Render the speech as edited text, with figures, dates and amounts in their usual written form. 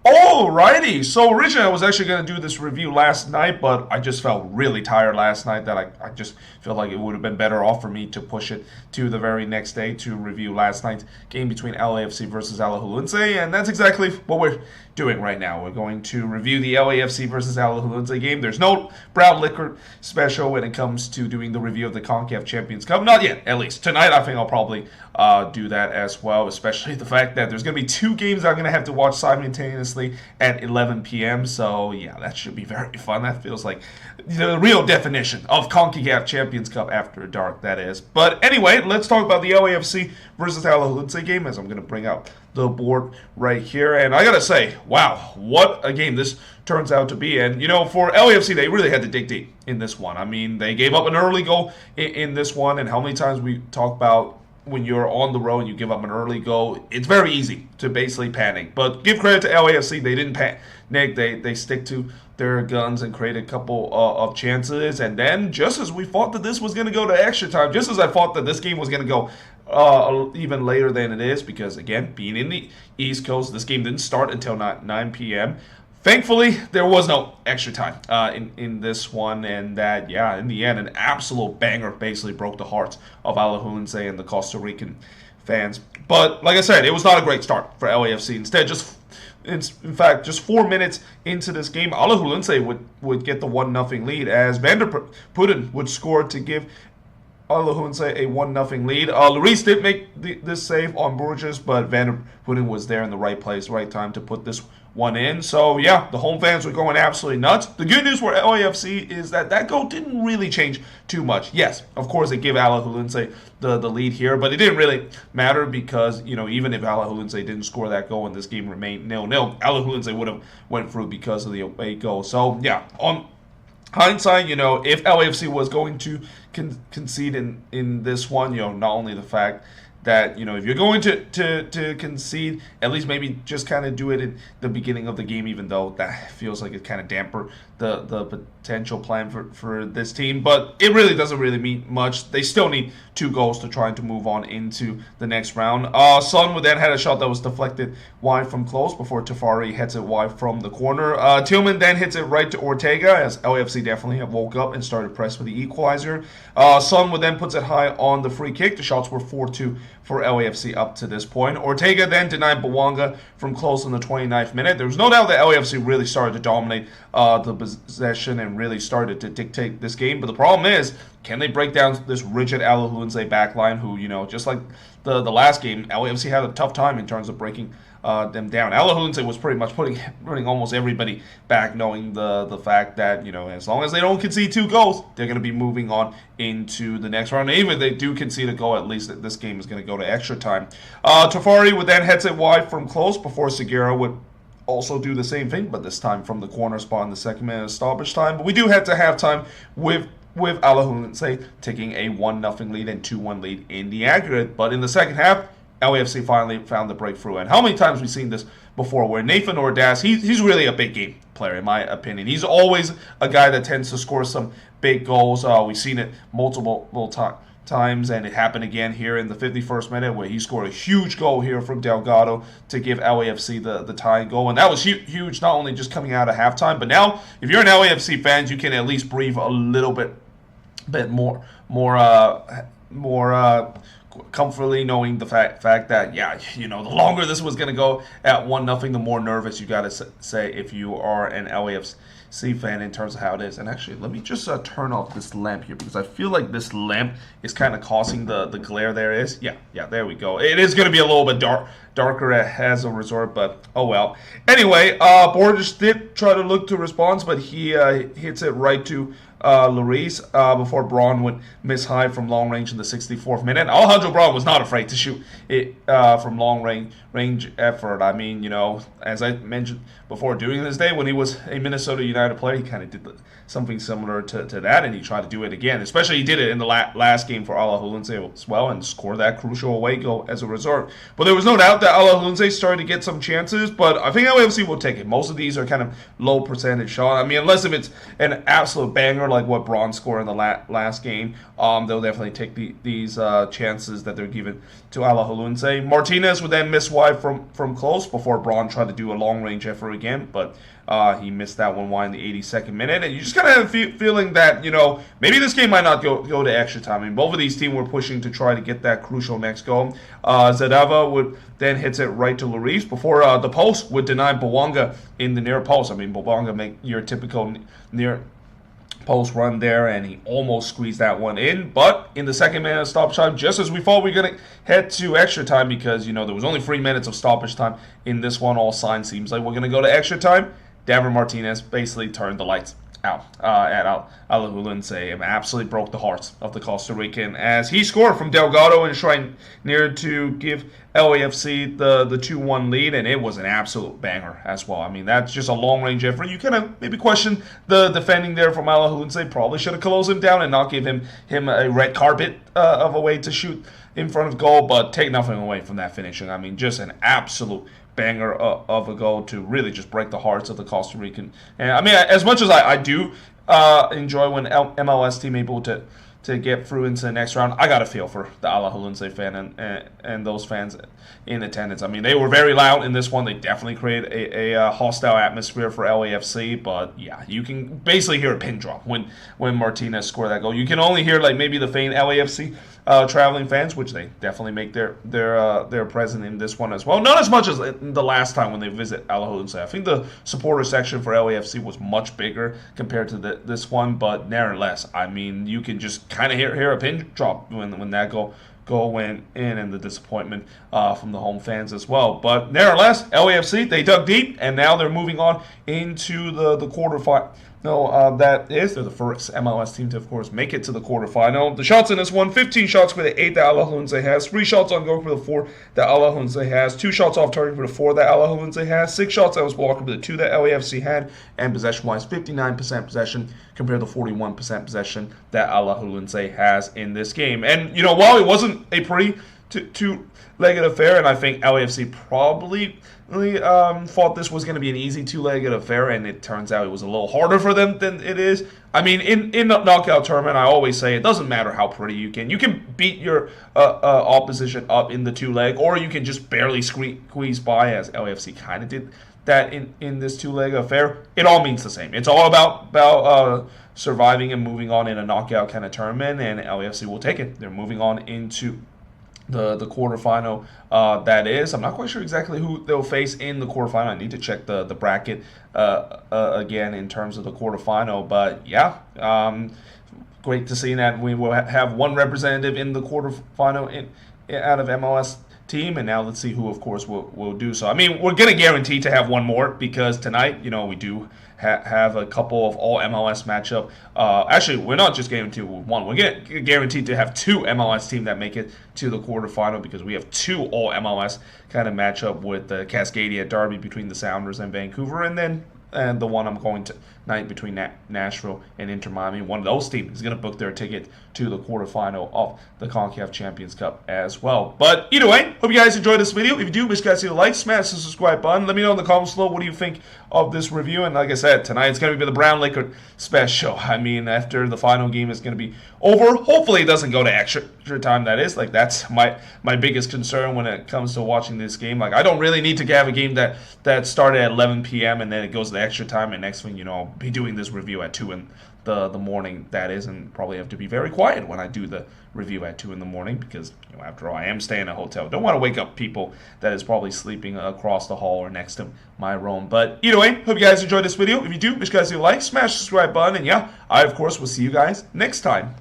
Alrighty, so originally I was actually going to do this review last night, but I just felt really tired last night that I just feel like it would have been better off for me to push it to the very next day to review last night's game between LAFC versus Alajulense, and that's exactly what we're doing right now. We're going to review the LAFC versus Alajulense game. There's no brown liquor special when it comes to doing the review of the CONCACAF Champions Cup. Not yet, at least. Tonight I think I'll probably do that as well, especially the fact that there's going to be two games I'm going to have to watch simultaneously at 11 p.m. So, yeah, that should be very fun. That feels like the real definition of CONCACAF Champions Cup after dark, that is. But anyway, let's talk about the LAFC versus Alajulense game, as I'm going to bring out the board right here. And I got to say, wow, what a game this turns out to be. And, for LAFC, they really had to dig deep in this one. I mean, they gave up an early goal in this one, and how many times we talk about when you're on the road and you give up an early goal, it's very easy to basically panic. But give credit to LAFC, they didn't panic. They stick to their guns and create a couple of chances. And then, just as we thought that this was going to go to extra time, just as I thought that this game was going to go even later than it is, because, again, being in the East Coast, this game didn't start until 9 p.m., thankfully, there was no extra time in this one, and that, yeah, in the end, an absolute banger basically broke the hearts of Alajulense and the Costa Rican fans. But, like I said, it was not a great start for LAFC. Instead, in fact, just 4 minutes into this game, Alajulense would get the 1-0 lead as Vander Putin would score to give Alajulense a 1-0 lead. Lloris did make this save on Burgess, but Vander Putin was there in the right place, right time to put this one in. So, yeah, the home fans were going absolutely nuts. The good news for LAFC is that goal didn't really change too much. Yes, of course, they give Alajulense the lead here, but it didn't really matter because, even if Alajulense didn't score that goal and this game remained 0-0, Alajulense would have went through because of the away goal. So, yeah, on hindsight, if LAFC was going to concede in this one, not only the fact that, if you're going to concede, at least maybe just kind of do it in the beginning of the game, even though that feels like it kind of damper the potential plan for this team. But it really doesn't really mean much. They still need 2 goals to try to move on into the next round. Son would then had a shot that was deflected wide from close before Tafari hits it wide from the corner. Tillman then hits it right to Ortega as LAFC definitely have woke up and started press for the equalizer. Son would then puts it high on the free kick. The shots were 4-2 for LAFC up to this point. Ortega then denied Bawanga from close in the 29th minute. There was no doubt that LAFC really started to dominate the possession and really started to dictate this game. But the problem is, can they break down this rigid Alajulense backline who, just like the last game, LAFC had a tough time in terms of breaking them down. Alajulense was pretty much putting almost everybody back, knowing the fact that, as long as they don't concede 2 goals, they're going to be moving on into the next round. And even if they do concede a goal, at least this game is going to go to extra time. Tafari would then heads it wide from close before Segura would also do the same thing, but this time from the corner spot in the second minute of stoppage time. But we do head to halftime with Alajulense taking a 1-0 lead and 2-1 lead in the aggregate. But in the second half, LAFC finally found the breakthrough. And how many times we've seen this before where Nathan Ordaz, he's really a big game player in my opinion. He's always a guy that tends to score some big goals. We've seen it multiple times, and it happened again here in the 51st minute where he scored a huge goal here from Delgado to give LAFC the tying goal. And that was huge, not only just coming out of halftime, but now if you're an LAFC fan, you can at least breathe a little bit more comfortably, knowing the fact that, yeah, the longer this was going to go at 1-0, the more nervous you got to say if you are an LAFC fan in terms of how it is. And actually, let me just turn off this lamp here because I feel like this lamp is kind of causing the glare there is. Yeah, there we go. It is going to be a little bit darker as a resort, but oh well. Anyway, Borges did try to look to response, but he hits it right to Lloris before Braun would miss high from long range in the 64th minute. Alejandro Braun was not afraid to shoot it from long range effort. I mean, as I mentioned before, during this day when he was a Minnesota United player, he kind of did something similar to that, and he tried to do it again. Especially he did it in the last game for Alajulense as well, and scored that crucial away goal as a result. But there was no doubt that Alajulense started to get some chances, but I think LAFC will take it. Most of these are kind of low percentage shots. I mean, unless if it's an absolute banger like what Braun scored in the last game. They'll definitely take these chances that they're given to Alajulense. Martinez would then miss wide from close before Braun tried to do a long-range effort again, but he missed that one wide in the 82nd minute. And you just kind of have a feeling that, maybe this game might not go to extra time. I mean, both of these teams were pushing to try to get that crucial next goal. Zadava would then hits it right to Lloris before the post would deny Bouanga in the near post. I mean, Bouanga make your typical near post run there, and he almost squeezed that one in. But in the second minute of stoppage time, just as we thought, we're going to head to extra time because, there was only 3 minutes of stoppage time in this one. All signs seems like we're going to go to extra time. David Martinez basically turned the lights out at Alajulense and absolutely broke the hearts of the Costa Rican as he scored from Delgado and trying near to give LAFC the 2-1 lead, and it was an absolute banger as well. I mean, that's just a long-range effort. You kind of maybe question the defending there from Alajulense. Probably should have closed him down and not give him a red carpet of a way to shoot in front of goal, but take nothing away from that finishing. I mean, just an absolute banger of a goal to really just break the hearts of the Costa Rican. And I mean, as much as I do enjoy when MLS team able to get through into the next round, I got a feel for the Alajulense fan and those fans in attendance. I mean, they were very loud in this one. They definitely created a hostile atmosphere for LAFC, but yeah, you can basically hear a pin drop when Martinez scored that goal. You can only hear like maybe the faint LAFC traveling fans, which they definitely make their presence in this one as well. Not as much as the last time when they visit Alajulense. I think the supporter section for LAFC was much bigger compared to this one, but nevertheless, I mean, you can just kind of hear a pin drop when that goal went in, and the disappointment from the home fans as well. But nevertheless, LAFC, they dug deep, and now they're moving on into the quarterfinal. No, they're the first MLS team to, of course, make it to the quarterfinal. The shots in this one, 15 shots for the 8 that Alajulense has, 3 shots on goal for the 4 that Alajulense has, 2 shots off target for the 4 that Alajulense has, 6 shots that was blocked for the 2 that LAFC had, and possession-wise, 59% possession compared to 41% possession that Alajulense has in this game. And, while it wasn't a pretty two-legged affair, and I think LAFC probably thought this was going to be an easy two-legged affair, and it turns out it was a little harder for them than it is. I mean, in the knockout tournament, I always say it doesn't matter how pretty you can beat your opposition up in the two-leg, or you can just barely squeeze by, as LAFC kind of did that in this two-leg affair. It all means the same. It's all about surviving and moving on in a knockout kind of tournament, and LAFC will take it. They're moving on into the quarterfinal. That is, I'm not quite sure exactly who they'll face in the quarterfinal. I need to check the bracket again in terms of the quarterfinal. But yeah, great to see that we will have one representative in the quarterfinal out of MLS team, and now let's see who, of course, will do so. I mean, we're going to guarantee to have one more because tonight, we do have a couple of all MLS matchup. Actually, we're not just guaranteed one. We're guaranteed to have 2 MLS teams that make it to the quarterfinal because we have 2 all MLS kind of matchup with the Cascadia Derby between the Sounders and Vancouver, and then the one I'm going tonight between Nashville and Inter Miami. One of those teams is going to book their ticket to the quarterfinal of the CONCACAF Champions Cup as well. But either way, hope you guys enjoyed this video. If you do, make sure you guys hit a like, smash the subscribe button. Let me know in the comments below what do you think of this review. And like I said, tonight it's going to be the Brown Laker special. I mean, after the final game is going to be over, hopefully it doesn't go to extra time. That's my biggest concern when it comes to watching this game. Like, I don't really need to have a game that started at 11 p.m. and then it goes to extra time, and next thing I'll be doing this review at 2 in the morning, that is, and probably have to be very quiet when I do the review at 2 in the morning because, after all, I am staying in a hotel. Don't want to wake up people that is probably sleeping across the hall or next to my room. But either way, hope you guys enjoyed this video. If you do, make sure you guys do a like, smash the subscribe button, and yeah, I, of course, will see you guys next time.